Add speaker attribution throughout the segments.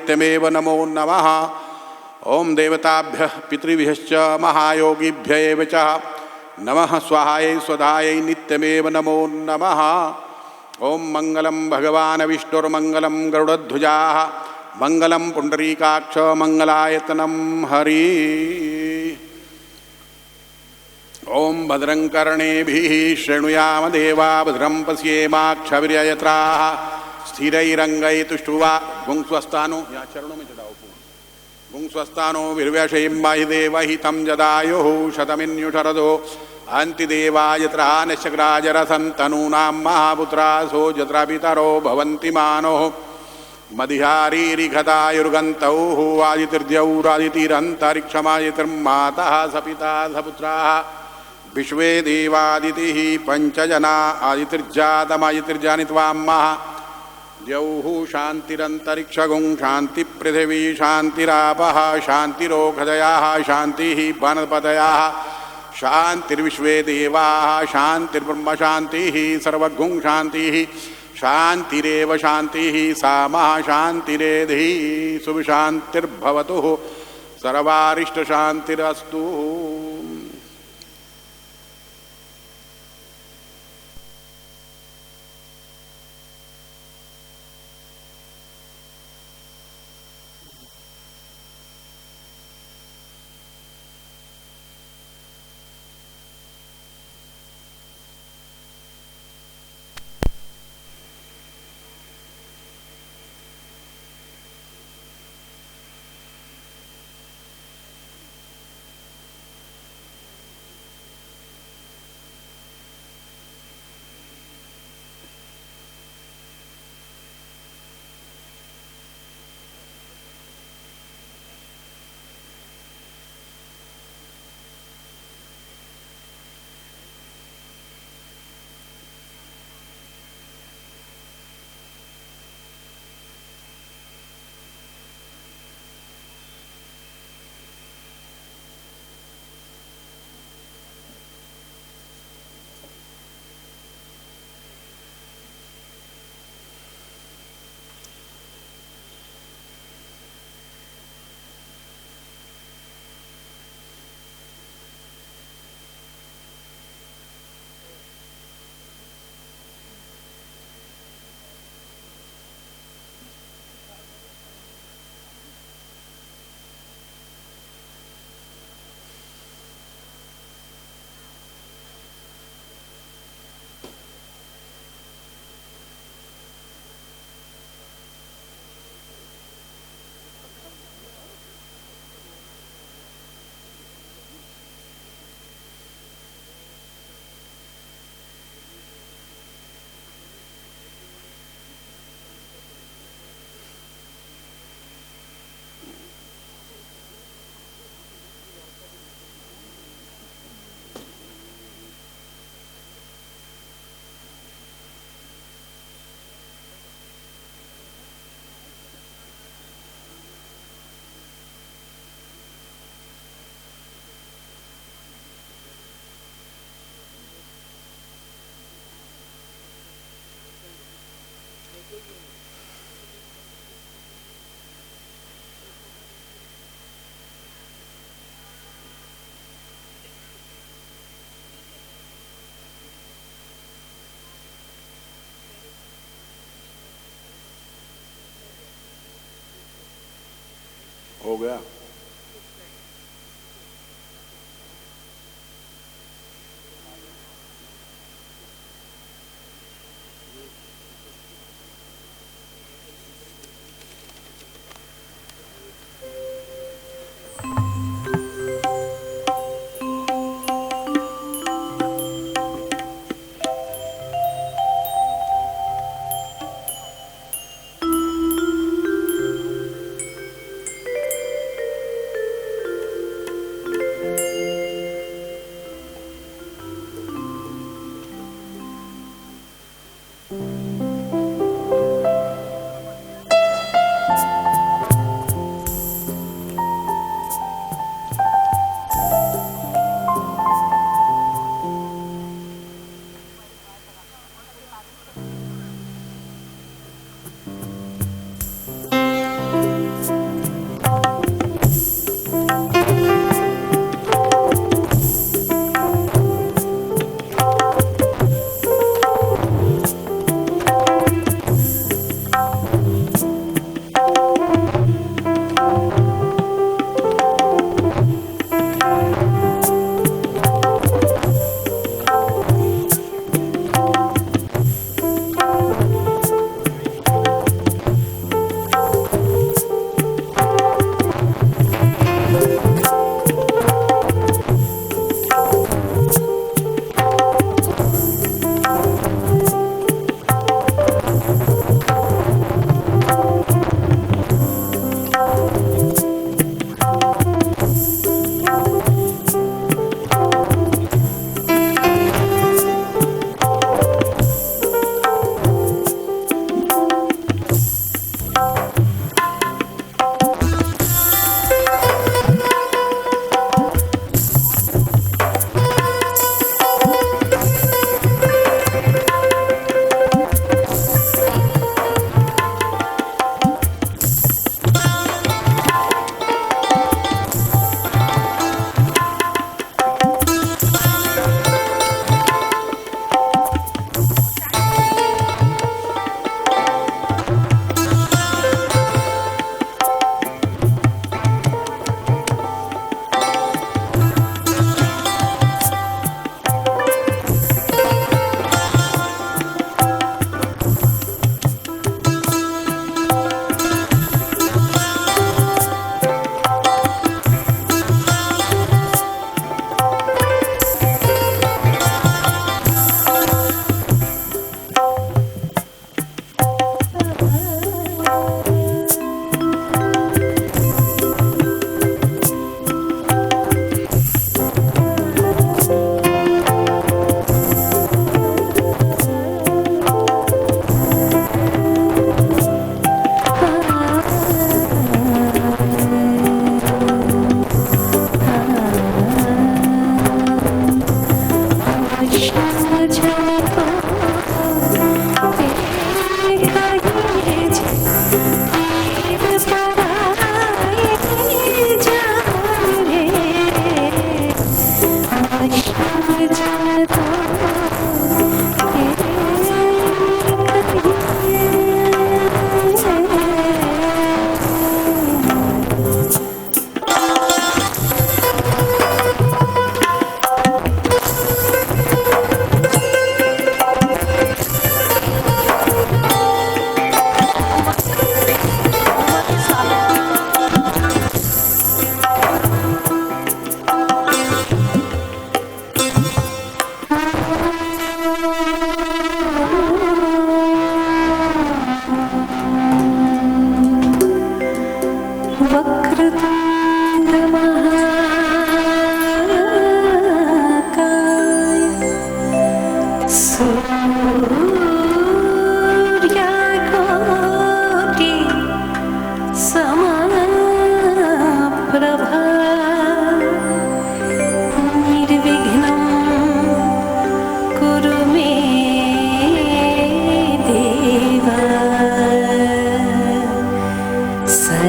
Speaker 1: नित्यमेव नमो नमः। ओम देवताभ्यः पितृभ्यश्च महायोगिभ्य एव च नमः स्वाहायै स्वधायै नित्यमेव नमो नमः। ओम मंगलम भगवान विष्णुर्मंगलम गरुड़ध्वजाः मंगलम पुंडरीकाक्ष मंगलायतनम हरि। ओम भद्रं कर्णेभिः शृणुयाम देवा भद्रं पश्येमाक्षभिर्यजत्राः स्थिरैरङ्गैतुष्टुवा गुंस्वस्थानो या चरणों में चढ़ाओ गुंस्वस्थानो विर्व्यशयिं देवहितं जदायुः शतमिन्युषरदो अन्तिदेवायत्रा नश्चक्राजरसन्तनूनां महापुत्रासो यत्रा पितरो भवन्ति मानोः मधिहारीरिघतायुर्गन्तौ आदितिर्द्यौरादितिरन्तरिक्षमादितिर्मातः सपिता सपुत्राः विश्वे देवादितिः पञ्चजना आदितिर्जातमादितिर्जानित्वाम्मः द्यौः शान्तिरन्तरिक्षगुं शान्तिपृथिवी शान्तिरापः शान्तिरोषधयः शान्तिः वनस्पतयः शान्तिर्विश्वे देवाः शान्तिर्ब्रह्म शान्तिः सर्वगुं शान्तिः शान्तिरेव शान्तिः सा महाशान्तिरेधि शुभशान्तिर्भवतु सर्वारिष्टशान्तिरस्तु। हो गया।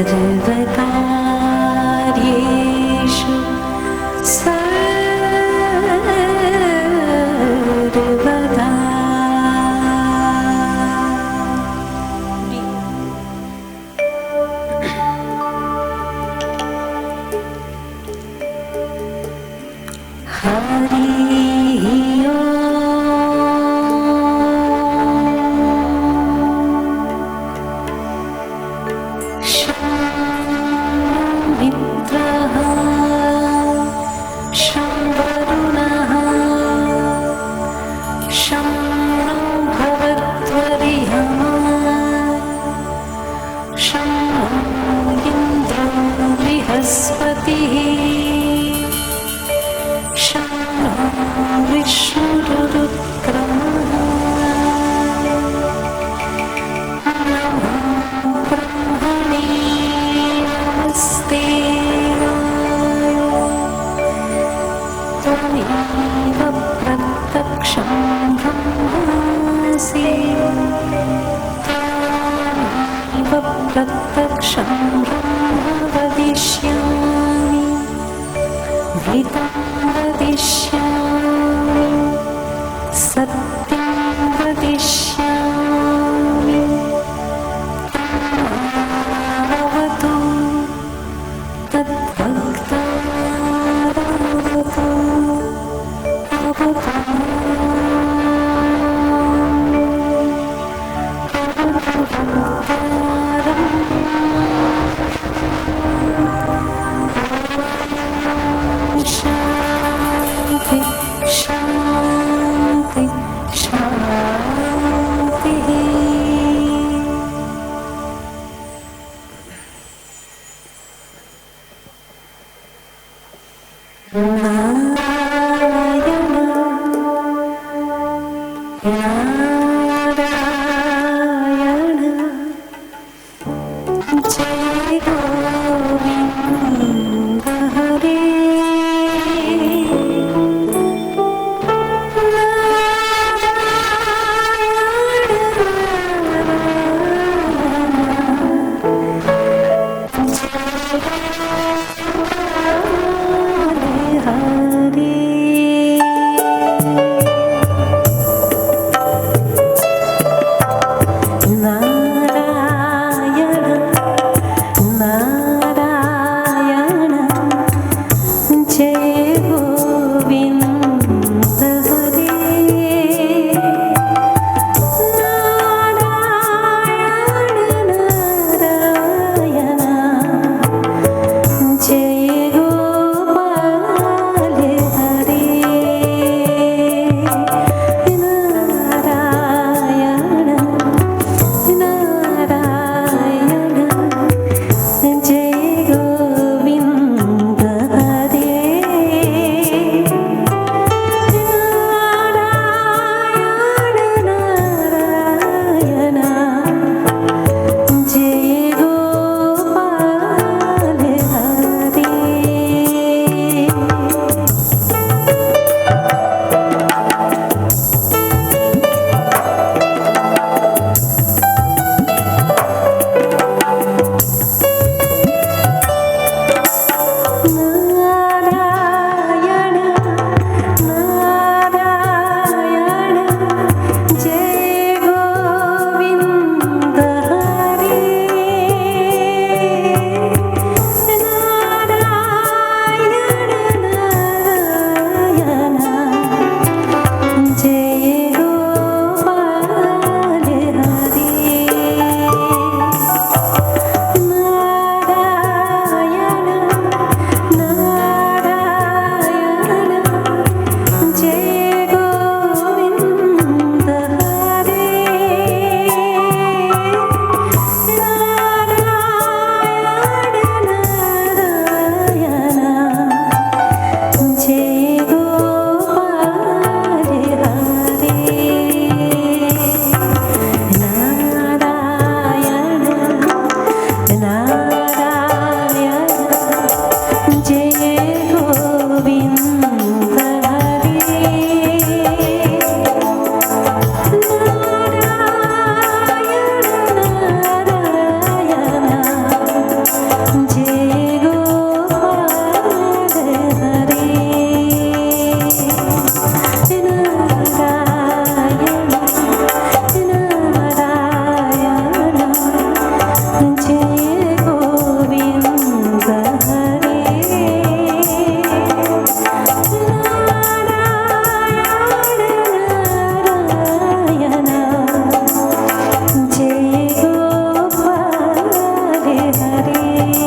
Speaker 2: सर्वकार्येषु सर्वदा। हरि प्रत्यक्षं ब्रह्म वदिष्यामि, वेदं वदिष्यामि, सत्यं वदिष्यामि। तद्भवतु तद्भक्तारमवतु अवतु। शांति शांति शांति। नारायण नारायण जय गोविंद हरे। हरे Nara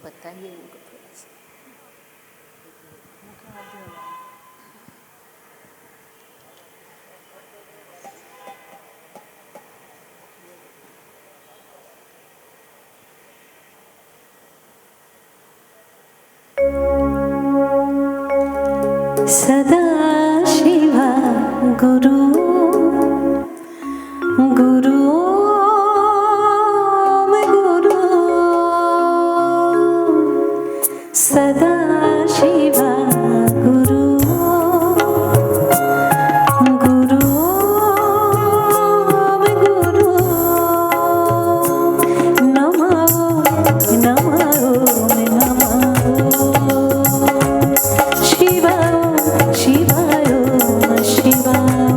Speaker 3: बताइए उनको थोड़ा सा।
Speaker 2: सदा शिवा गुरु गुरु गुरु सदा शिवा गुरु गुरु गुरु नमो नमो नमो शिवा शिवाय शिवाय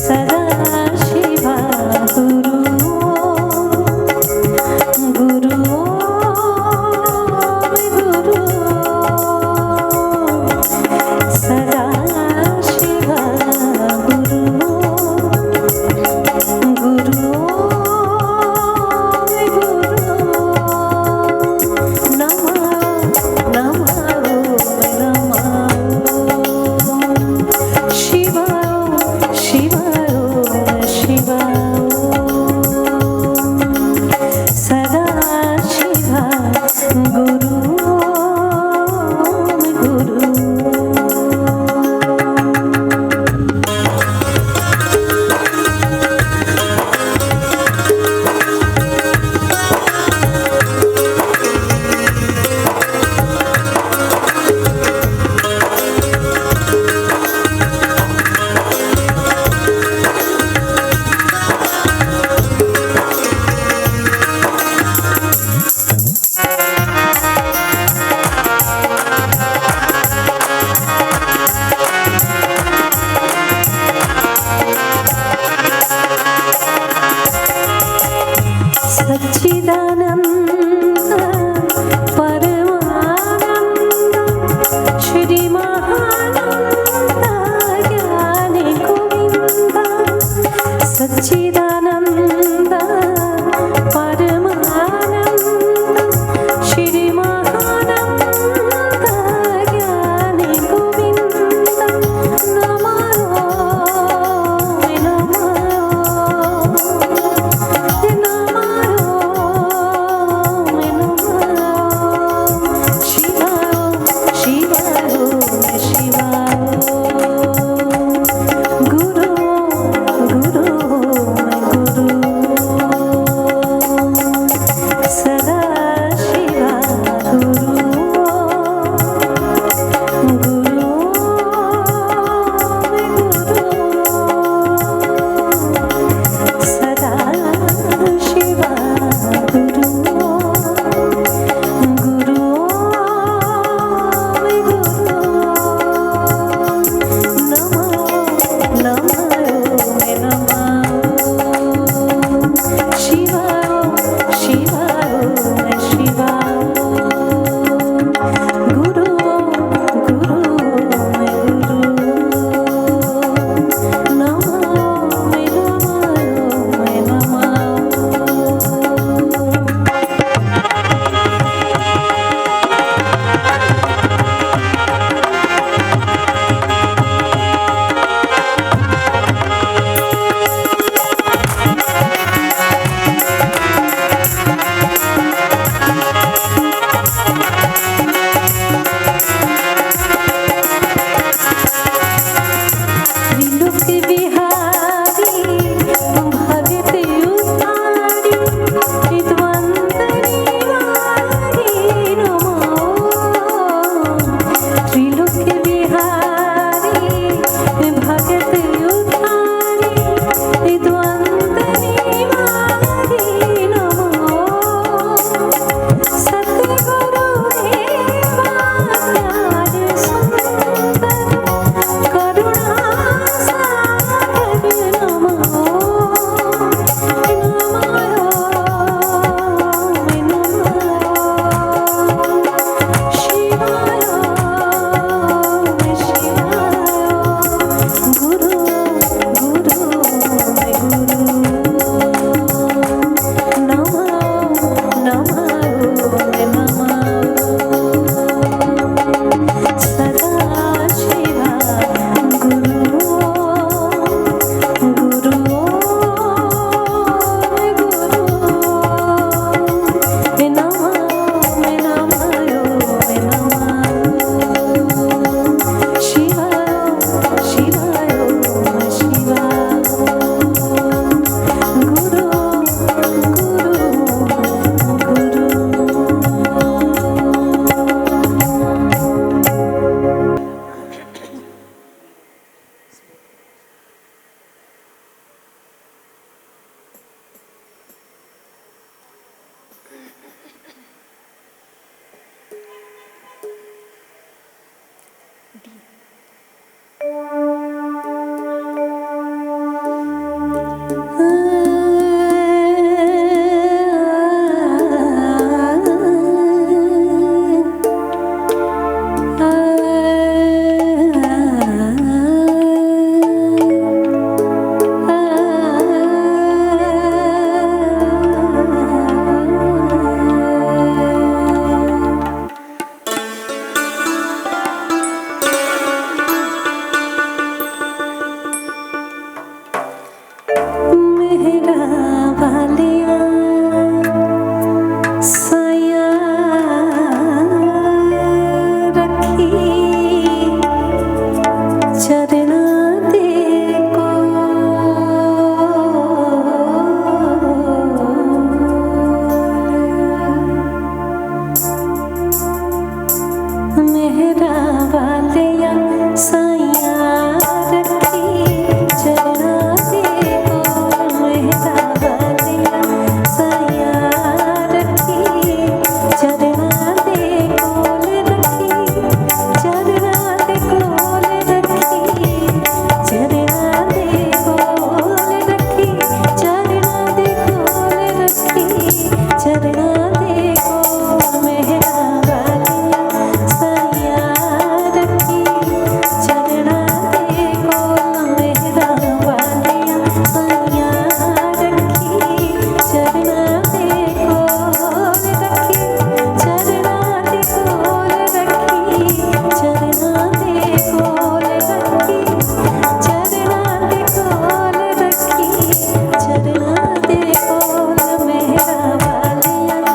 Speaker 2: सदा शिवा गुरु गुरु गुरु सदा शिवा गुरु गुरु नमो नमो शिवा शिवाय शिवाय सदा शिवा गुरु गुरु सच्चिदानंद परमानंद श्री महानंद ज्ञानी गोविंद सच्चिदानंद परमानंद श्री महानंद ज्ञानी गोविंद नमो नमो चरना दे बोल मेहरा वालिया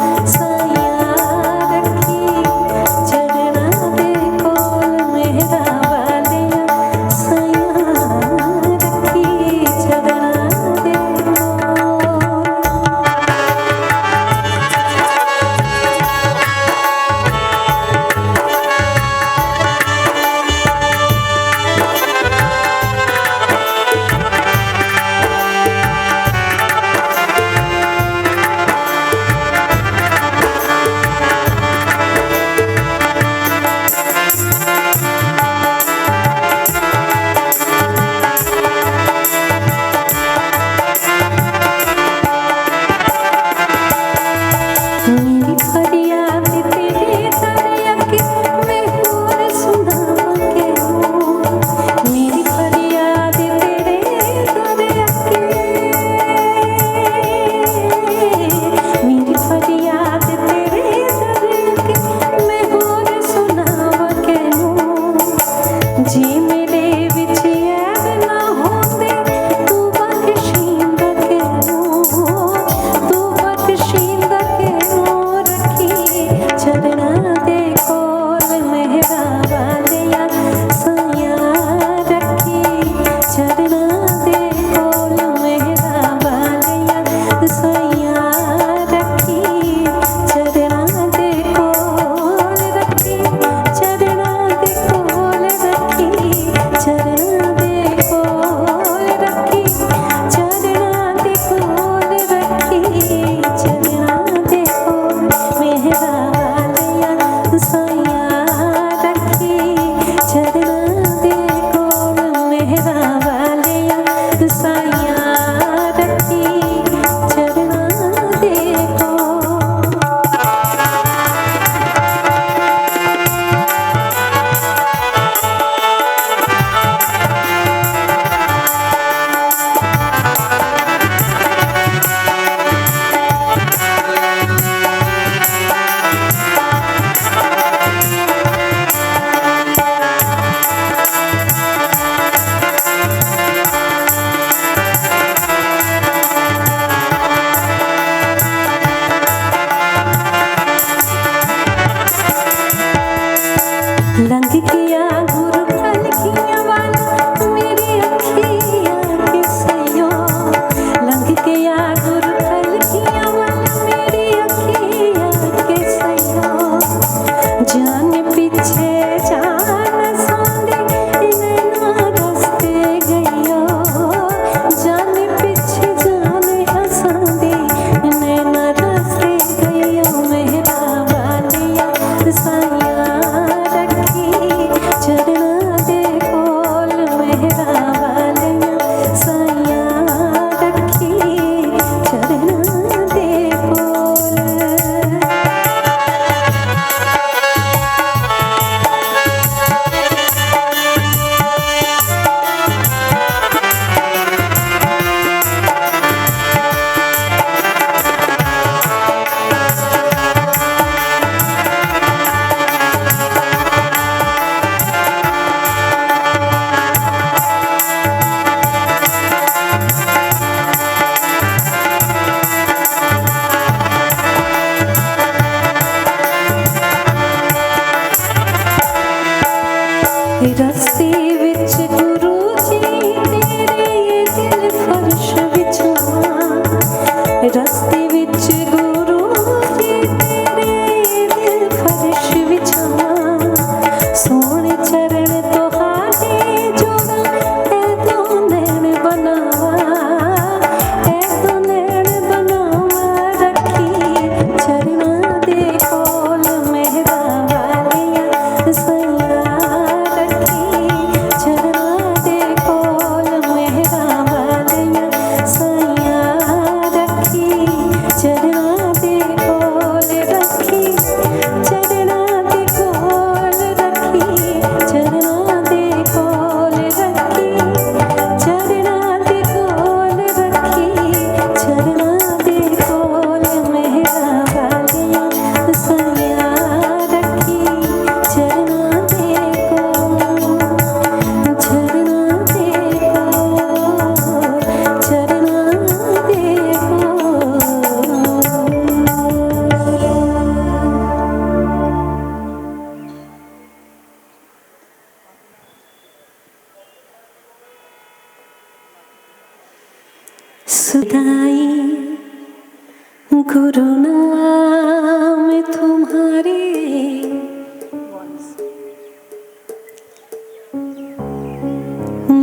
Speaker 2: गुरु नाम तुम्हारे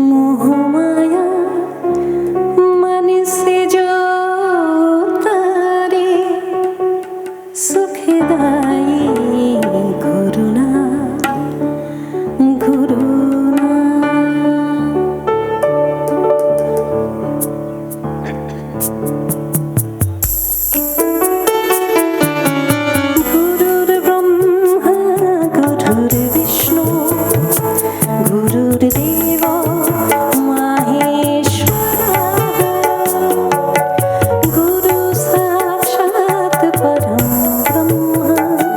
Speaker 2: मोह माया मन से जो तारे सुखदाई गुरु नाम गुरु गुरुर्ब्रह्मा गुरुर्विष्णु गुरुर्देवो महेश्वरः गुरु साक्षात् परं ब्रह्म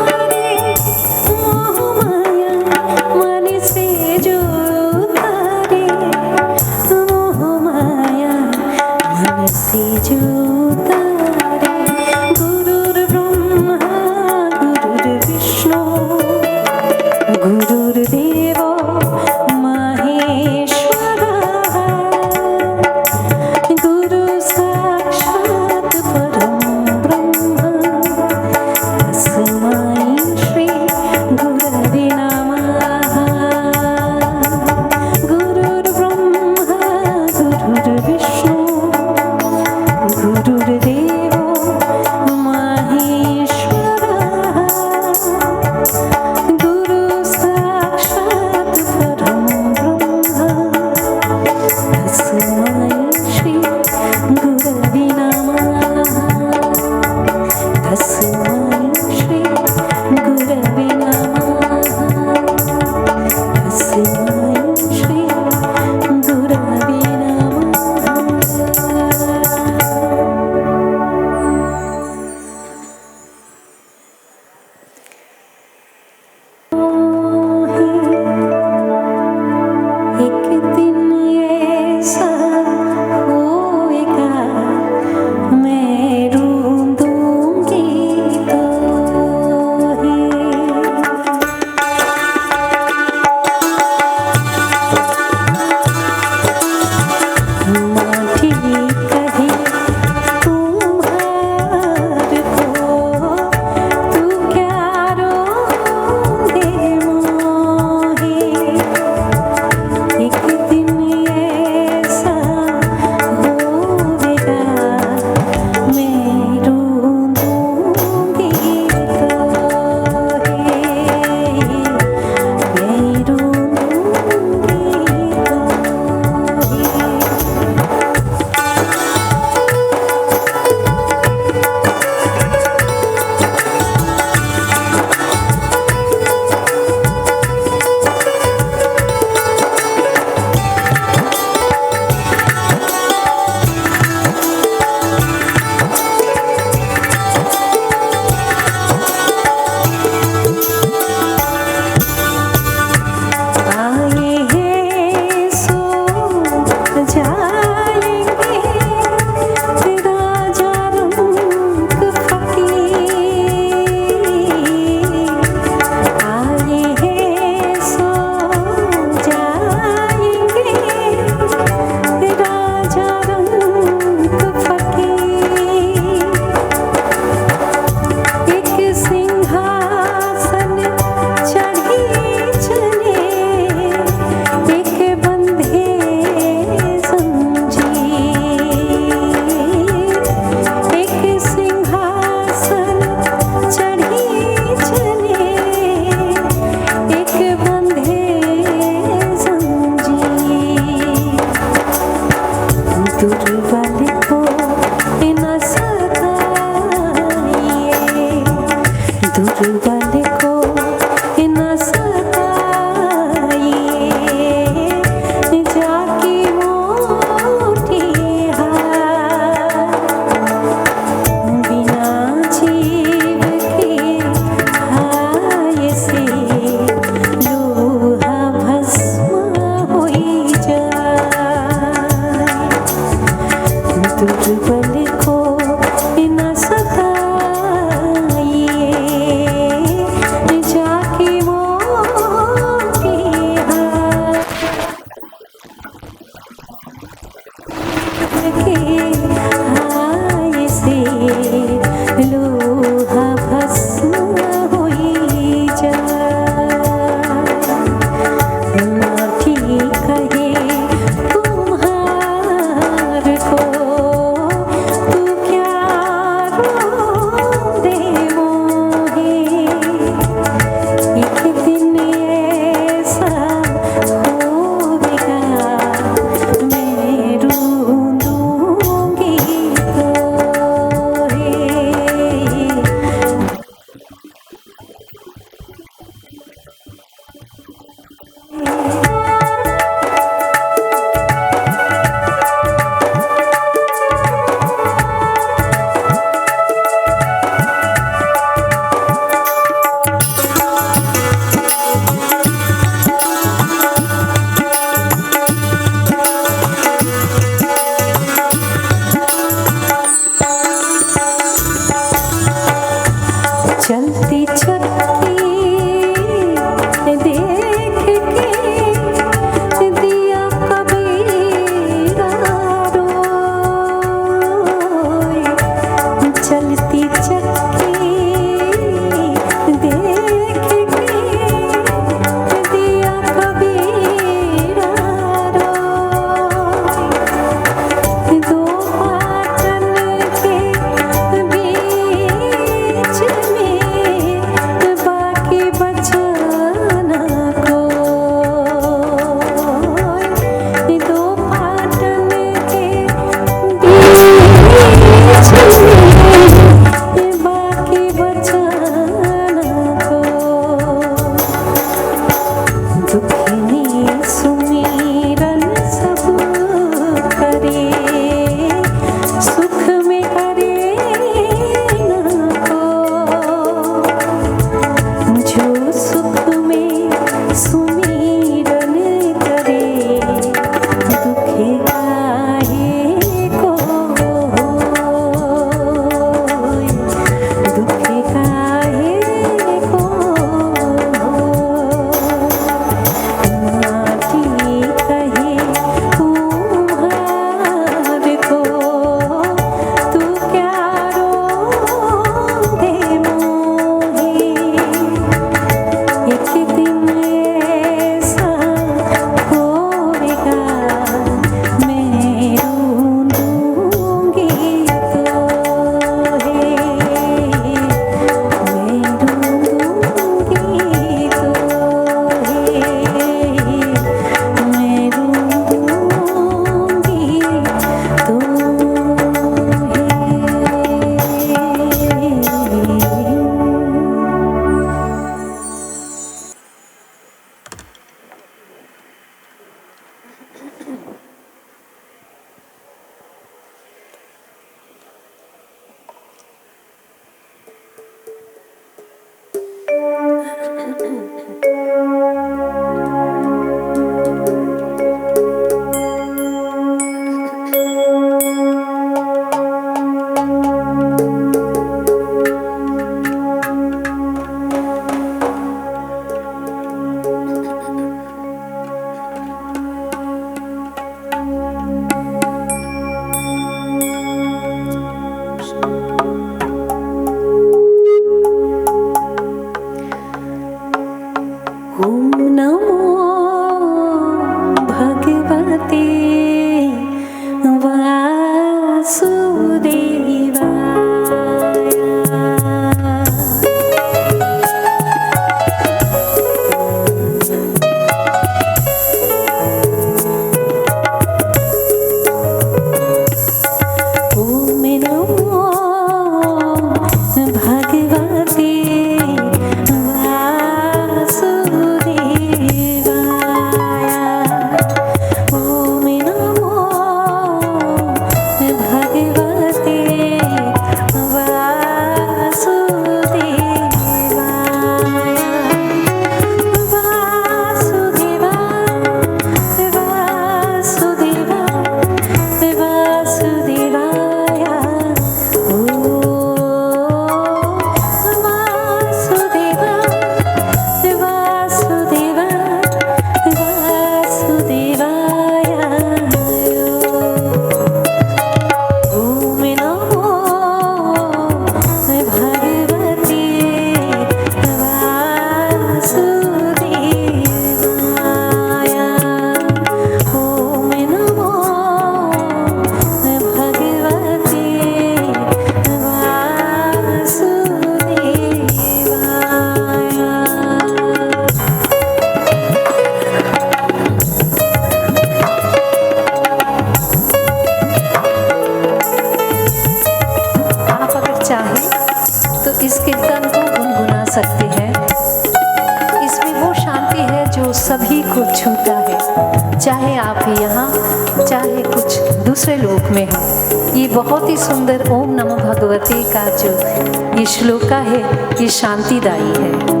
Speaker 3: सभी को छूता है, चाहे आप यहाँ चाहे कुछ दूसरे लोक में हो। ये बहुत ही सुंदर ओम नमो भगवते का जो ये श्लोका है ये शांतिदायी है।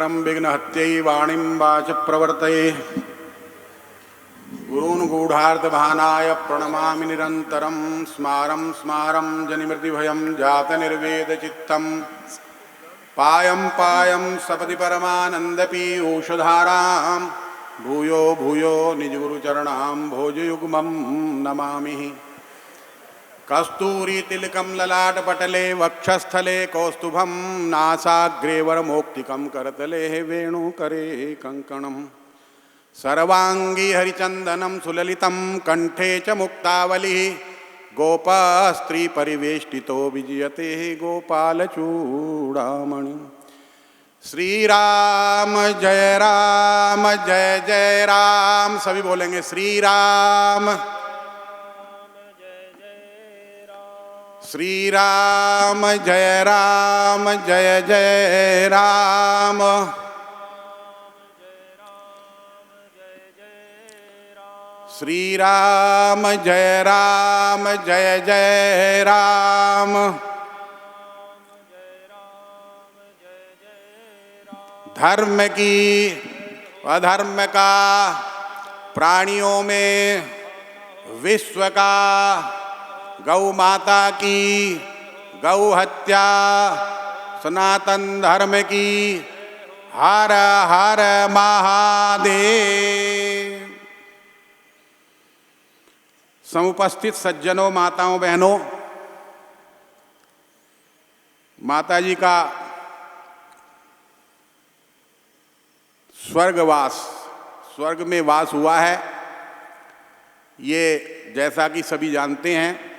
Speaker 1: शंकरं विघ्नहत्यै वाणीं वाच प्रवर्तये गुरून् गूढार्थभानाय प्रणमामि निरन्तरं स्मारं स्मारं जनिमृतिभयं जातनिर्वेदचित्तं पायं पायं सपदि परमानन्दपीयूषधारां भूयो भूयो निजगुरुचरणां भोजयुग्मं नमामि। कस्तूरीतिलकं ललाटपटले वक्षस्थले कौस्तुभं नासाग्रे वरमौक्तिकं करतले वेणुकरे कङ्कणं सर्वांगी हरिचन्दनं सुललितं कंठे च मुक्तावलिः गोपस्त्री परिवेष्टितो विजयते गोपालचूड़ामणि। श्रीराम जय राम सभी बोलेंगे श्रीराम श्रीराम जय राम श्रीराम जय राम। धर्म की अधर्म का प्राणियों में विश्व का गौ माता की गौ हत्या सनातन धर्म की हर हर महादेव। समुपस्थित सज्जनों माताओं बहनों, माता जी का स्वर्गवास स्वर्ग में वास हुआ है, ये जैसा कि सभी जानते हैं।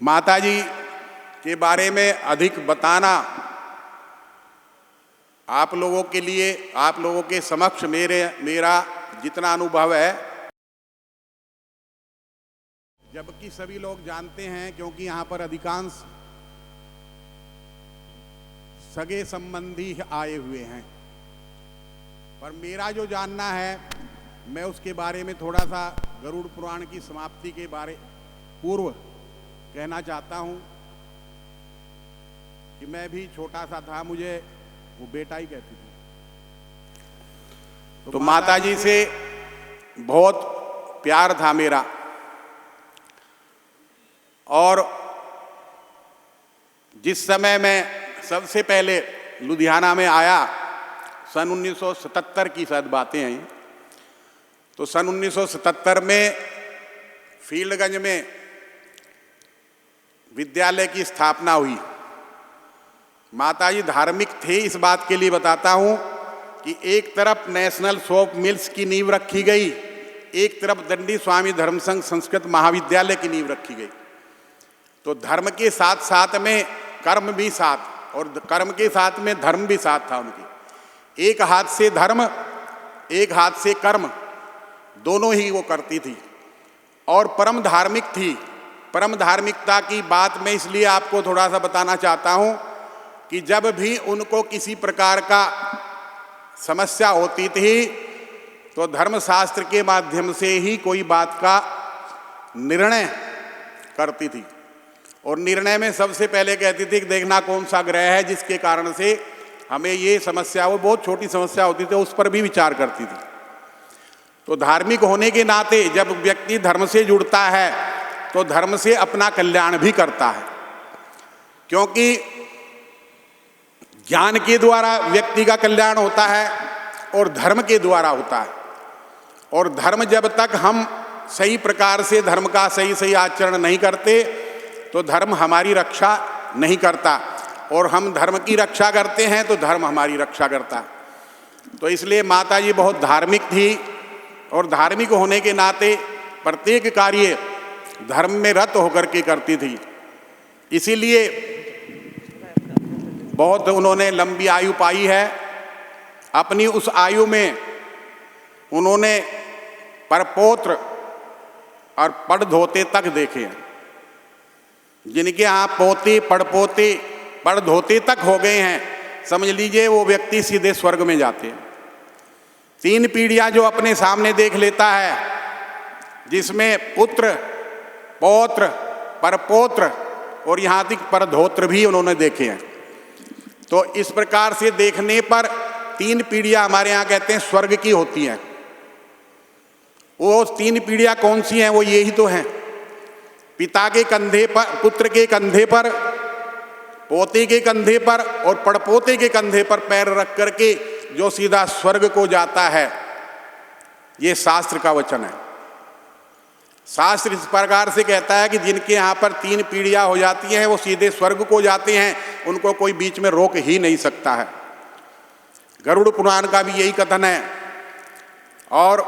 Speaker 1: माता जी के बारे में अधिक बताना आप लोगों के लिए, आप लोगों के समक्ष मेरा जितना अनुभव है, जबकि सभी लोग जानते हैं, क्योंकि यहाँ पर अधिकांश सगे संबंधी आए हुए हैं, पर मेरा जो जानना है मैं उसके बारे में थोड़ा सा गरुड़ पुराण की समाप्ति के बारे पूर्व कहना चाहता हूँ कि मैं भी छोटा सा था, मुझे वो बेटा ही कहती थी। तो माता जी से बहुत प्यार था मेरा, और जिस समय मैं सबसे पहले लुधियाना में आया, सन 1977 की शायद बातें हैं, तो सन 1977 में फील्डगंज में विद्यालय की स्थापना हुई। माताजी धार्मिक थे, इस बात के लिए बताता हूँ कि एक तरफ नेशनल सोप मिल्स की नींव रखी गई, एक तरफ दंडी स्वामी धर्मसंघ संस्कृत महाविद्यालय की नींव रखी गई। तो धर्म के साथ साथ में कर्म भी साथ, और कर्म के साथ में धर्म भी साथ था उनकी। एक हाथ से धर्म, एक हाथ से कर्म, दोनों ही वो करती थी, और परम धार्मिक थी। परम धार्मिकता की बात मैं इसलिए आपको थोड़ा सा बताना चाहता हूँ कि जब भी उनको किसी प्रकार का समस्या होती थी तो धर्मशास्त्र के माध्यम से ही कोई बात का निर्णय करती थी, और निर्णय में सबसे पहले कहती थी कि देखना कौन सा ग्रह है जिसके कारण से हमें ये समस्या, वो बहुत छोटी समस्या होती थी, उस पर भी विचार करती थी। तो धार्मिक होने के नाते जब व्यक्ति धर्म से जुड़ता है तो धर्म से अपना कल्याण भी करता है, क्योंकि ज्ञान के द्वारा व्यक्ति का कल्याण होता है और धर्म के द्वारा होता है। और धर्म जब तक हम सही प्रकार से धर्म का सही सही आचरण नहीं करते तो धर्म हमारी रक्षा नहीं करता, और हम धर्म की रक्षा करते हैं तो धर्म हमारी रक्षा करता है। तो इसलिए माता जी बहुत धार्मिक थी, और धार्मिक होने के नाते प्रत्येक कार्य धर्म में रत होकर के करती थी। इसीलिए बहुत उन्होंने लंबी आयु पाई है। अपनी उस आयु में उन्होंने परपौत्र और पड़धोते तक देखे हैं, जिनके यहाँ पोते पड़पोते पड़धोते तक हो गए हैं। समझ लीजिए वो व्यक्ति सीधे स्वर्ग में जाते हैं। 3 पीढ़ियाँ जो अपने सामने देख लेता है, जिसमें पुत्र, पौत्र, परपौत्र और यहाँ तक परधोत्र भी उन्होंने देखे हैं। तो इस प्रकार से देखने पर 3 पीढ़ियां हमारे यहाँ कहते हैं स्वर्ग की होती हैं। वो 3 पीढ़ियां कौन सी हैं? वो यही तो हैं, पिता के कंधे पर, पुत्र के कंधे पर, पोते के कंधे पर और पड़पोते के कंधे पर पैर रख करके जो सीधा स्वर्ग को जाता है। ये शास्त्र का वचन है। शास्त्र इस प्रकार से कहता है कि जिनके यहाँ पर 3 पीढ़ियां हो जाती हैं वो सीधे स्वर्ग को जाते हैं, उनको कोई बीच में रोक ही नहीं सकता है। गरुड़ पुराण का भी यही कथन है। और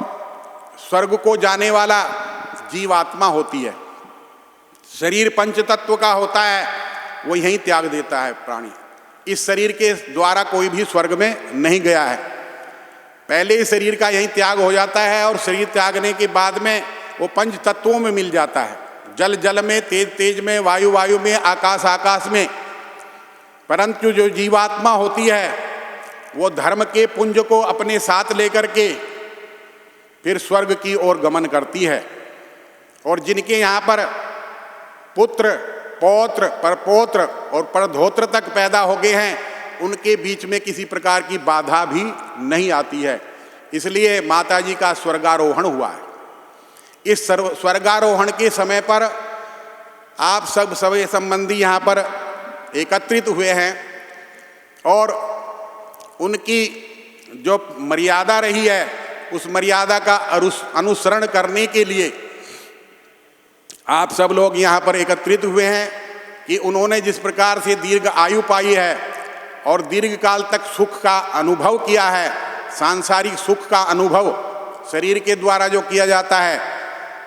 Speaker 1: स्वर्ग को जाने वाला जीवात्मा होती है, शरीर पंच तत्व का होता है, वो यहीं त्याग देता है प्राणी। इस शरीर के द्वारा कोई भी स्वर्ग में नहीं गया है, पहले ही शरीर का यहीं त्याग हो जाता है और शरीर त्यागने के बाद में वो पंच तत्वों में मिल जाता है, जल जल में, तेज तेज में, वायु वायु में, आकाश आकाश में। परंतु जो जीवात्मा होती है वो धर्म के पुंज को अपने साथ लेकर के फिर स्वर्ग की ओर गमन करती है। और जिनके यहाँ पर पुत्र, पौत्र, परपौत्र और परधोत्र तक पैदा हो गए हैं, उनके बीच में किसी प्रकार की बाधा भी नहीं आती है। इसलिए माता जी का स्वर्गारोहण हुआ है। इस स्वर्गारोहण के समय पर आप सब सभी संबंधी यहाँ पर एकत्रित हुए हैं और उनकी जो मर्यादा रही है उस मर्यादा का अनुसरण करने के लिए आप सब लोग यहाँ पर एकत्रित हुए हैं कि उन्होंने जिस प्रकार से दीर्घ आयु पाई है और दीर्घ काल तक सुख का अनुभव किया है, सांसारिक सुख का अनुभव शरीर के द्वारा जो किया जाता है,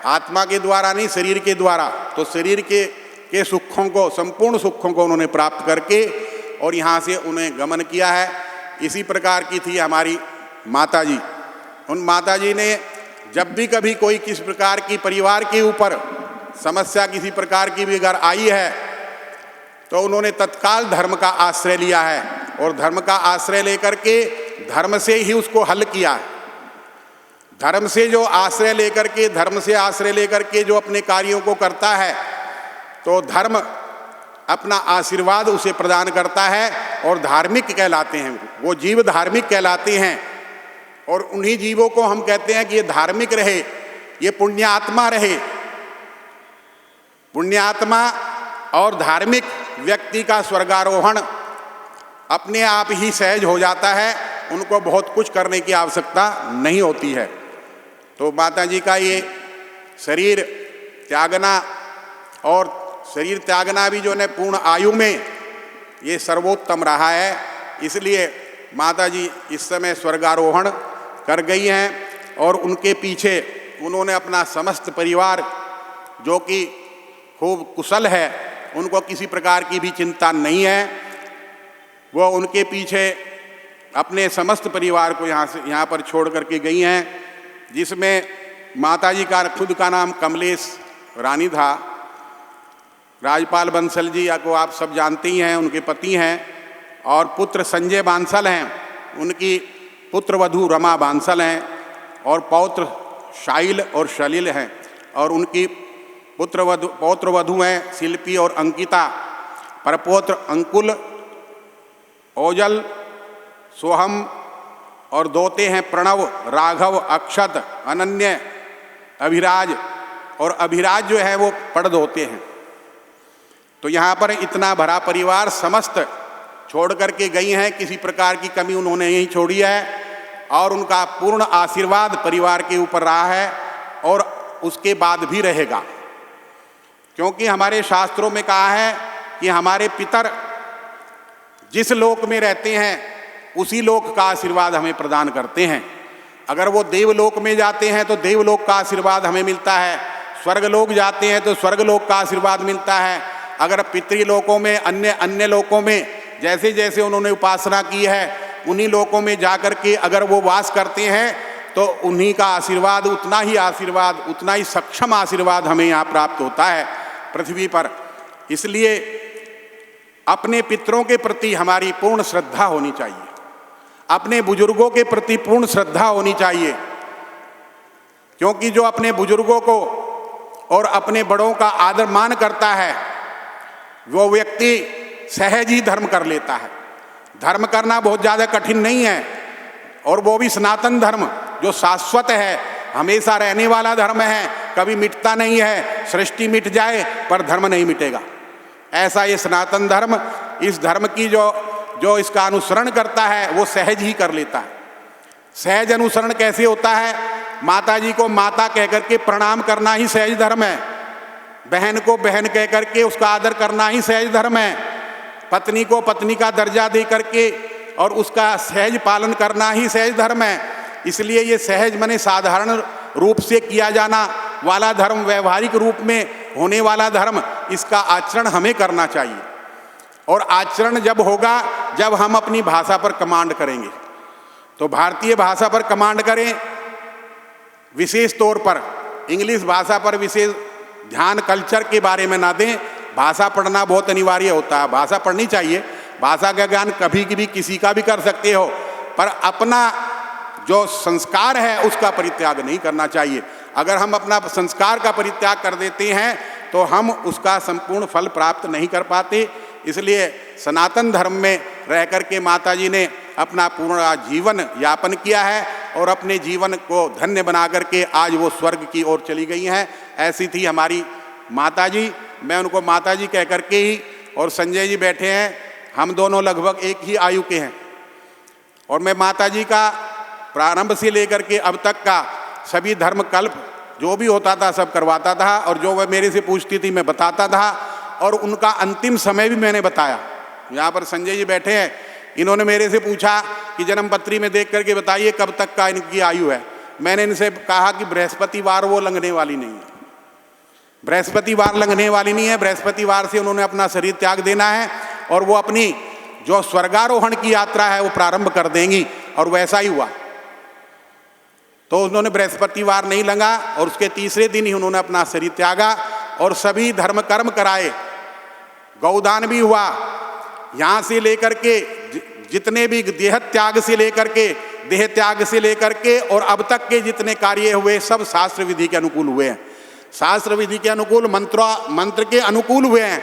Speaker 1: आत्मा के द्वारा नहीं, शरीर के द्वारा, तो शरीर के सुखों को, संपूर्ण सुखों को उन्होंने प्राप्त करके और यहाँ से उन्हें गमन किया है। इसी प्रकार की थी हमारी माता जी। उन माता जी ने जब भी कभी कोई किस प्रकार की परिवार के ऊपर समस्या किसी प्रकार की भी अगर आई है तो उन्होंने तत्काल धर्म का आश्रय लिया है और धर्म का आश्रय लेकर के धर्म से ही उसको हल किया है। धर्म से जो आश्रय लेकर के, धर्म से आश्रय लेकर के जो अपने कार्यों को करता है तो धर्म अपना आशीर्वाद उसे प्रदान करता है और धार्मिक कहलाते हैं वो जीव, धार्मिक कहलाते हैं। और उन्हीं जीवों को हम कहते हैं कि ये धार्मिक रहे, ये पुण्यात्मा रहे। पुण्यात्मा और धार्मिक व्यक्ति का स्वर्गारोहण अपने आप ही सहज हो जाता है, उनको बहुत कुछ करने की आवश्यकता नहीं होती है। तो माता जी का ये शरीर त्यागना और शरीर त्यागना भी जो है पूर्ण आयु में ये सर्वोत्तम रहा है। इसलिए माता जी इस समय स्वर्गारोहण कर गई हैं और उनके पीछे उन्होंने अपना समस्त परिवार जो कि खूब कुशल है, उनको किसी प्रकार की भी चिंता नहीं है, वो उनके पीछे अपने समस्त परिवार को यहाँ पर छोड़ करके गई हैं, जिसमें माता जी का खुद का नाम कमलेश रानी था। राजपाल बंसल जी को आप सब जानते ही हैं, उनके पति हैं, और पुत्र संजय बांसल हैं, उनकी पुत्र वधू रमा बांसल हैं, और पौत्र शाइल और शलील हैं, और उनकी पौत्र वधू हैं शिल्पी और अंकिता, परपौत्र अंकुल, ओजल, सोहम, और दोते हैं प्रणव, राघव, अक्षत, अनन्य, अभिराज, और अभिराज जो है वो पड़दोते हैं। तो यहाँ पर इतना भरा परिवार समस्त छोड़ करके गई हैं, किसी प्रकार की कमी उन्होंने नहीं छोड़ी है, और उनका पूर्ण आशीर्वाद परिवार के ऊपर रहा है और उसके बाद भी रहेगा। क्योंकि हमारे शास्त्रों में कहा है कि हमारे पितर जिस लोक में रहते हैं उसी लोक का आशीर्वाद हमें प्रदान करते हैं। अगर वो देवलोक में जाते हैं तो देवलोक का आशीर्वाद हमें मिलता है, स्वर्गलोक जाते हैं तो स्वर्गलोक का आशीर्वाद मिलता है। अगर पितृलोकों में, अन्य लोकों में जैसे जैसे उन्होंने उपासना की है उन्हीं लोकों में जाकर के अगर वो वास करते हैं तो उन्हीं का आशीर्वाद, उतना ही सक्षम आशीर्वाद हमें यहाँ प्राप्त होता है पृथ्वी पर। इसलिए अपने पितरों के प्रति हमारी पूर्ण श्रद्धा होनी चाहिए, अपने बुजुर्गों के प्रति पूर्ण श्रद्धा होनी चाहिए, क्योंकि जो अपने बुजुर्गों को और अपने बड़ों का आदर मान करता है वो व्यक्ति सहज ही धर्म कर लेता है। धर्म करना बहुत ज़्यादा कठिन नहीं है, और वो भी सनातन धर्म जो शाश्वत है, हमेशा रहने वाला धर्म है, कभी मिटता नहीं है। सृष्टि मिट जाए पर धर्म नहीं मिटेगा, ऐसा ये सनातन धर्म। इस धर्म की जो इसका अनुसरण करता है वो सहज ही कर लेता है। सहज अनुसरण कैसे होता है? माता जी को माता कह करके प्रणाम करना ही सहज धर्म है, बहन को बहन कह करके उसका आदर करना ही सहज धर्म है, पत्नी को पत्नी का दर्जा दे करके और उसका सहज पालन करना ही सहज धर्म है। इसलिए ये सहज माने साधारण रूप से किया जाना वाला धर्म, व्यवहारिक रूप में होने वाला धर्म, इसका आचरण हमें करना चाहिए। और आचरण जब होगा जब हम अपनी भाषा पर कमांड करेंगे। तो भारतीय भाषा पर कमांड करें, विशेष तौर पर इंग्लिश भाषा पर विशेष ध्यान कल्चर के बारे में ना दें। भाषा पढ़ना बहुत अनिवार्य होता है, भाषा पढ़नी चाहिए, भाषा का ज्ञान कभी कभी किसी का भी कर सकते हो, पर अपना जो संस्कार है उसका परित्याग नहीं करना चाहिए। अगर हम अपना संस्कार का परित्याग कर देते हैं तो हम उसका संपूर्ण फल प्राप्त नहीं कर पाते। इसलिए सनातन धर्म में रह कर के माता जी ने अपना पूर्ण जीवन यापन किया है और अपने जीवन को धन्य बना करके आज वो स्वर्ग की ओर चली गई हैं। ऐसी थी हमारी माता जी। मैं उनको माता जी कह करके ही, और संजय जी बैठे हैं, हम दोनों लगभग एक ही आयु के हैं, और मैं माता जी का प्रारंभ से लेकर के अब तक का सभी धर्म कल्प जो भी होता था सब करवाता था, और जो वह मेरे से पूछती थी मैं बताता था, और उनका अंतिम समय भी मैंने बताया। यहाँ पर संजय जी बैठे हैं, इन्होंने मेरे से पूछा कि जन्मपत्री में देख करके बताइए कब तक का इनकी आयु है। मैंने इनसे कहा कि बृहस्पतिवार वो लंघने वाली नहीं है, बृहस्पतिवार लंघने वाली नहीं है। बृहस्पतिवार से उन्होंने अपना शरीर त्याग देना है और वो अपनी जो स्वर्गारोहण की यात्रा है वो प्रारंभ कर देंगी, और वैसा ही हुआ। तो उन्होंने बृहस्पतिवार नहीं लंघा और उसके तीसरे दिन ही उन्होंने अपना शरीर त्यागा और सभी धर्म कर्म कराए। गौदान भी हुआ, यहाँ से लेकर के जितने भी देह त्याग से लेकर के और अब तक के जितने कार्य हुए सब शास्त्र विधि के अनुकूल हुए हैं। शास्त्र विधि के अनुकूल, मंत्र के अनुकूल हुए हैं।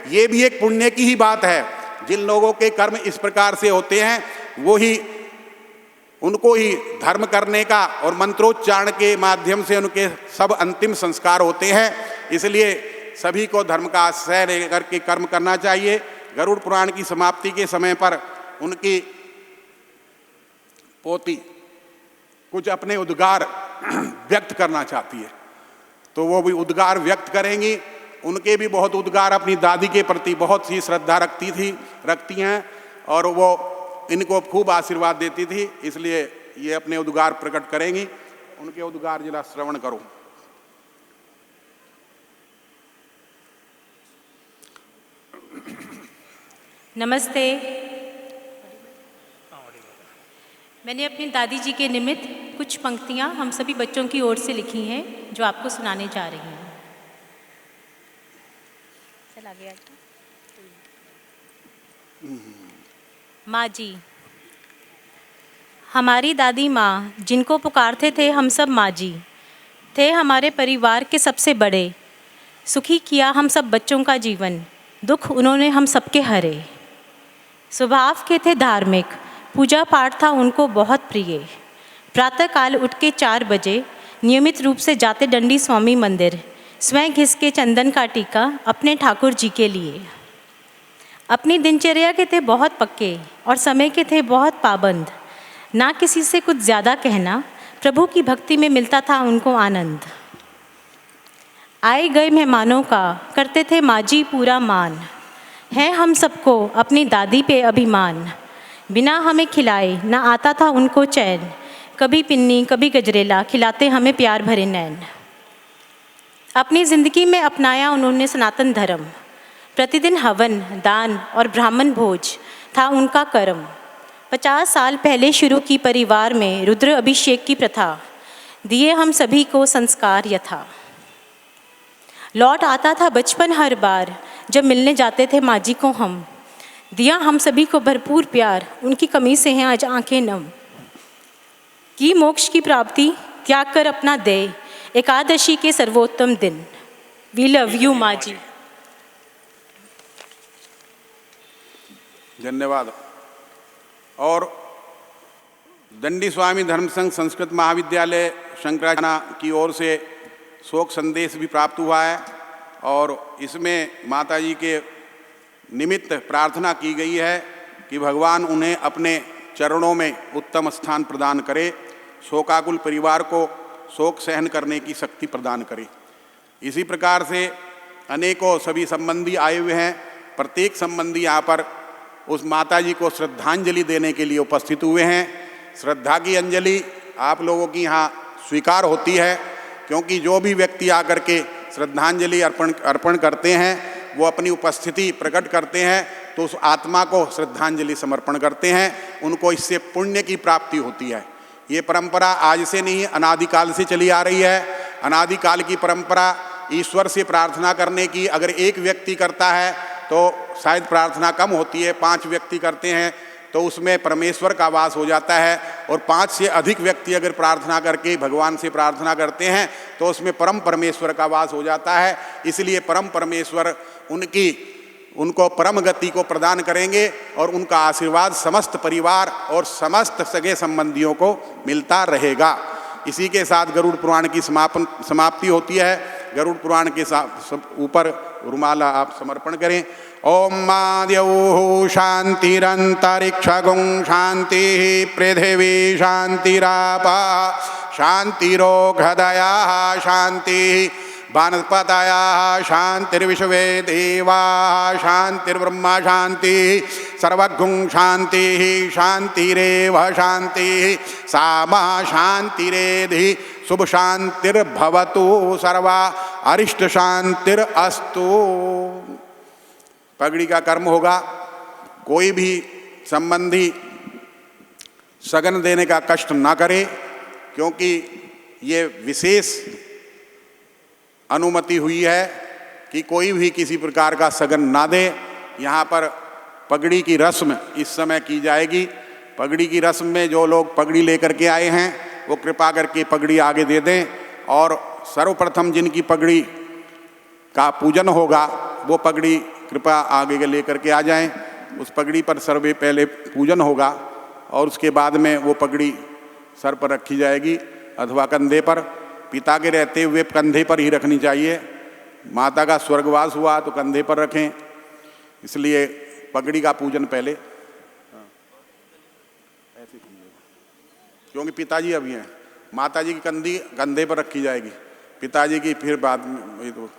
Speaker 1: ये भी एक पुण्य की ही बात है। जिन लोगों के कर्म इस प्रकार से होते हैं वो ही उनको ही धर्म करने का और मंत्रोच्चारण के माध्यम से उनके सब अंतिम संस्कार होते हैं। इसलिए सभी को धर्म का आश्रय लेकर के कर्म करना चाहिए। गरुड़ पुराण की समाप्ति के समय पर उनकी पोती कुछ अपने उद्गार व्यक्त करना चाहती है, तो वो भी उद्गार व्यक्त करेंगी। उनके भी बहुत उद्गार अपनी दादी के प्रति बहुत ही श्रद्धा रखती हैं, और वो इनको खूब आशीर्वाद देती थी। इसलिए ये अपने उद्गार प्रकट करेंगी। उनके उद्गार जरा श्रवण करो।
Speaker 4: नमस्ते। मैंने अपनी दादी जी के निमित्त कुछ पंक्तियाँ हम सभी बच्चों की ओर से लिखी हैं जो आपको सुनाने जा रही हूँ। चला गया। माँ जी, हमारी दादी माँ जिनको पुकारते थे हम सब माँ जी, थे हमारे परिवार के सबसे बड़े। सुखी किया हम सब बच्चों का जीवन, दुख उन्होंने हम सबके हरे। स्वभाव के थे धार्मिक, पूजा पाठ था उनको बहुत प्रिय। प्रातःकाल उठ के 4 बजे नियमित रूप से जाते दंडी स्वामी मंदिर, स्वयं घिस के चंदन का टीका अपने ठाकुर जी के लिए। अपनी दिनचर्या के थे बहुत पक्के और समय के थे बहुत पाबंद। ना किसी से कुछ ज़्यादा कहना, प्रभु की भक्ति में मिलता था उनको आनंद। आए गए मेहमानों का करते थे माँ जी पूरा मान, है हम सबको अपनी दादी पे अभिमान। बिना हमें खिलाए ना आता था उनको चैन, कभी पिन्नी कभी गजरेला खिलाते हमें प्यार भरे नैन। अपनी ज़िंदगी में अपनाया उन्होंने सनातन धर्म, प्रतिदिन हवन दान और ब्राह्मण भोज था उनका कर्म। 50 साल पहले शुरू की परिवार में रुद्र अभिषेक की प्रथा, दिए हम सभी को संस्कार यथा। लौट आता था बचपन हर बार जब मिलने जाते थे माँ जी को हम, दिया हम सभी को भरपूर प्यार, उनकी कमी से हैं आज आंखें नम। की मोक्ष की प्राप्ति त्याग कर अपना दे, एकादशी के सर्वोत्तम दिन। वी लव यू माँ जी।
Speaker 1: धन्यवाद। और दंडी स्वामी धर्मसंघ संस्कृत महाविद्यालय शंकराचार्य की ओर से शोक संदेश भी प्राप्त हुआ है और इसमें माता जी के निमित्त प्रार्थना की गई है कि भगवान उन्हें अपने चरणों में उत्तम स्थान प्रदान करे, शोकाकुल परिवार को शोक सहन करने की शक्ति प्रदान करे। इसी प्रकार से अनेकों सभी संबंधी आए हुए हैं। प्रत्येक संबंधी यहाँ पर उस माता जी को श्रद्धांजलि देने के लिए उपस्थित हुए हैं। श्रद्धा की अंजलि आप लोगों की यहाँ स्वीकार होती है, क्योंकि जो भी व्यक्ति आकर के श्रद्धांजलि अर्पण करते हैं वो अपनी उपस्थिति प्रकट करते हैं, तो उस आत्मा को श्रद्धांजलि समर्पण करते हैं, उनको इससे पुण्य की प्राप्ति होती है। ये परंपरा आज से नहीं, अनादिकाल से चली आ रही है। अनादिकाल की परंपरा ईश्वर से प्रार्थना करने की, अगर एक व्यक्ति करता है तो शायद प्रार्थना कम होती है, 5 व्यक्ति करते हैं तो उसमें परमेश्वर का वास हो जाता है, और 5 से अधिक व्यक्ति अगर प्रार्थना करके भगवान से प्रार्थना करते हैं तो उसमें परम परमेश्वर का वास हो जाता है। इसलिए परम परमेश्वर उनको परम गति को प्रदान करेंगे और उनका आशीर्वाद समस्त परिवार और समस्त सगे संबंधियों को मिलता रहेगा। इसी के साथ गरुड़ पुराण की समाप्ति होती है। गरुड़ पुराण के ऊपर रुमाला आप समर्पण करें। ओम माद्यौ शांतिरंतरिक्षगुं शांति पृथिवी शांतिरापा शांतिरोघदया शांति वनस्पतयः शांतिर्विश्वे देवाः शांतिर्ब्रह्म शांति सर्वगुं शांति शांतिरेव शांति सामा शांतिरेधि शुभ शांतिर्भवतु सर्वा अरिष्ट शांतिरस्तु। पगड़ी का कर्म होगा। कोई भी संबंधी सगन देने का कष्ट ना करे, क्योंकि ये विशेष अनुमति हुई है कि कोई भी किसी प्रकार का सगन ना दे। यहाँ पर पगड़ी की रस्म इस समय की जाएगी। पगड़ी की रस्म में जो लोग पगड़ी लेकर के आए हैं वो कृपा करके पगड़ी आगे दे दें, और सर्वप्रथम जिनकी पगड़ी का पूजन होगा वो पगड़ी कृपा आगे लेकर के आ जाएं। उस पगड़ी पर सर्वे पहले पूजन होगा और उसके बाद में वो पगड़ी सर पर रखी जाएगी अथवा कंधे पर। पिता के रहते हुए कंधे पर ही रखनी चाहिए। माता का स्वर्गवास हुआ तो कंधे पर रखें, इसलिए पगड़ी का पूजन पहले ऐसे, क्योंकि पिताजी अभी हैं। माता जी की कंधे पर रखी जाएगी, पिताजी की फिर बाद में। ये तो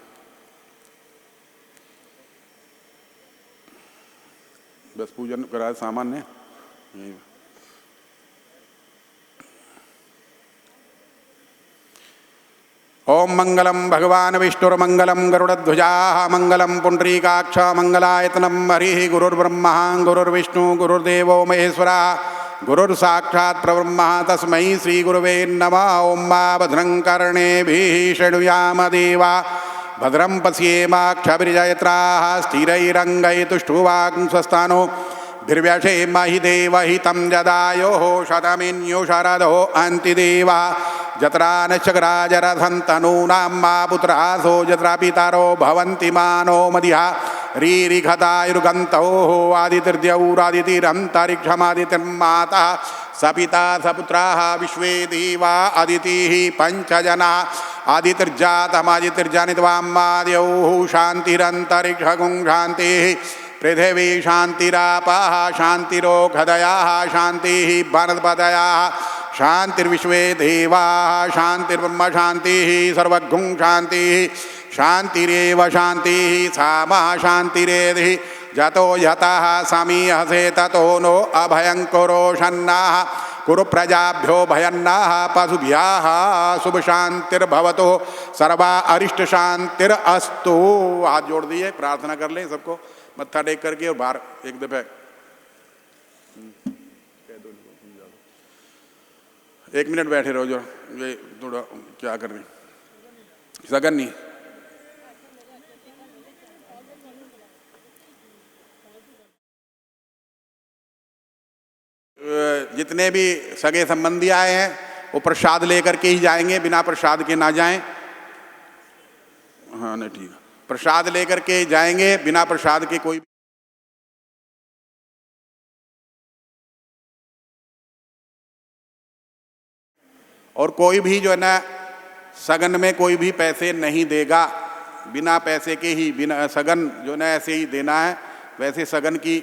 Speaker 1: बस पूजन करा सामान्य। ओम मंगलम भगवान विष्णुर्मंगलम गरुड़ध्वजा मंगलम पुंडरीकाक्ष मंगलायतनम हरि गुरुर्ब्रह्मा गुरुर्विष्णु गुरुर्देवो महेश्वरा गुरुर्साक्षात् परब्रह्म तस्मै श्री गुरुवे नमः। ओम मा भद्रं कर्णेभिः शृणुयाम देवा भद्रं पश्येमाक्षभिर्जयत्राः स्थिरैरङ्गैतुष्टुवांस्वस्थानो भिर्व्यशेमहि देवहितं जदायोः शतमिन्यो शरदो अन्तिदेवा जत्रा नश्चक्राजरथन्तनूनां मा पुत्रासो जत्रा पितरो भवन्ति मानो मदिहा रीरिघतायुर्गन्तोः आदितिर्द्यौरादितिरन्तरिक्षमादितिर्माता सपिता सपुत्राः विश्वे देवा अदितिः पञ्चजना आदितिर्जातमादितिर्जनित्वाम्माद्यौः शान्तिरन्तरिक्षगुं शान्तिः पृथिवी शान्तिरापः शान्तिरोघदयाः शान्तिः वनस्पतयः शान्तिर्विश्वे देवाः शान्तिर्ब्रह्म शान्तिः सर्वगुं शान्तिः शान्तिरेव शान्तिः सामा शान्तिरेधि जतो यतः समीहसे ततो नो अभयंकरो शन्नाः कुरु प्रजाभ्यो भयन्नाः पशुभ्यः शुभ शांतिर्भवतो सर्वा अरिष्ट शांतिरस्तु। हाथ जोड़ दिए, प्रार्थना कर लें सबको मत्था टेक करके और बाहर एक दफे 1 मिनट बैठे रहो। जो ये थोड़ा क्या कर रहे सगन नहीं। जितने भी सगे संबंधी आए हैं वो प्रसाद लेकर के ही जाएंगे, बिना प्रसाद के ना जाएं। हाँ नहीं ठीक है, प्रसाद लेकर के जाएंगे, बिना प्रसाद के कोई और कोई भी जो है ना सगन में कोई भी पैसे नहीं देगा, बिना पैसे के ही, बिना सगन जो ना ऐसे ही देना है। वैसे सगन की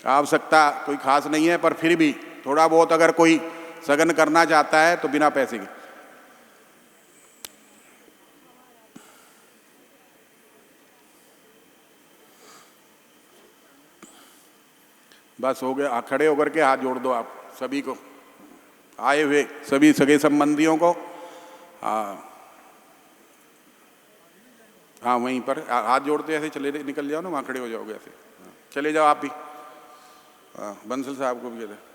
Speaker 1: आवश्यकता कोई खास नहीं है, पर फिर भी थोड़ा बहुत अगर कोई सगन करना चाहता है तो बिना पैसे के। बस हो गया। खड़े होकर के हाथ जोड़ दो आप सभी को, आए हुए सभी सगे संबंधियों को। हाँ हाँ, वहीं पर हाथ जोड़ते ऐसे चले निकल जाओ ना, वहाँ खड़े हो जाओगे ऐसे। हाँ, चले जाओ आप भी। हाँ, बंसल साहब को भी कहते।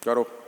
Speaker 1: करो।